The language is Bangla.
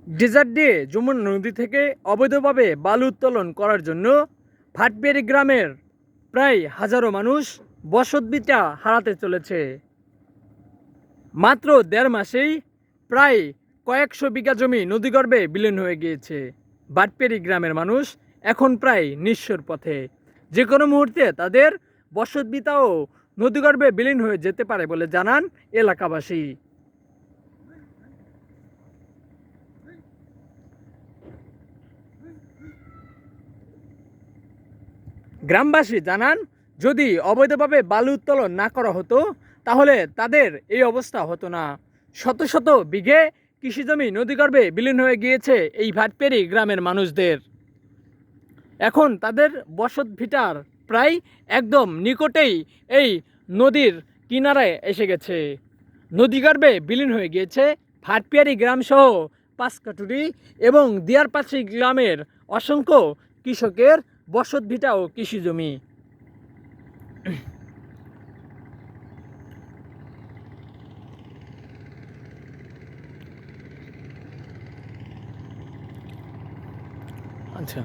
ডেজার্ট দিয়ে যমুনা নদী থেকে অবৈধভাবে বালু উত্তোলন করার জন্য ভাটপিয়ারি গ্রামের প্রায় হাজারো মানুষ বসতভিটা হারাতে চলেছে। মাত্র ১.৫ মাসেই প্রায় কয়েকশো বিঘা জমি নদীগর্ভে বিলীন হয়ে গিয়েছে। ভাটপিয়ারি গ্রামের মানুষ এখন প্রায় নিঃস্বর পথে। যে কোনো মুহূর্তে তাদের বসতভিটাও নদীগর্ভে বিলীন হয়ে যেতে পারে বলে জানান এলাকাবাসী। গ্রামবাসী জানান, যদি অবৈধভাবে বালু উত্তোলন না করা হতো তাহলে তাদের এই অবস্থা হতো না। শত শত বিঘে কৃষিজমি নদীগর্ভে বিলীন হয়ে গিয়েছে এই ভাটপিয়ারি গ্রামের মানুষদের। এখন তাদের বসতভিটার প্রায় একদম নিকটেই এই নদীর কিনারায় এসে গেছে। নদীগর্ভে বিলীন হয়ে গিয়েছে ভাটপিয়ারি গ্রামসহ পাঁচকাঠুরি এবং দিয়ারপাশি গ্রামের অসংখ্য কৃষকের বসতভিটা ও কৃষিজমি। আচ্ছা।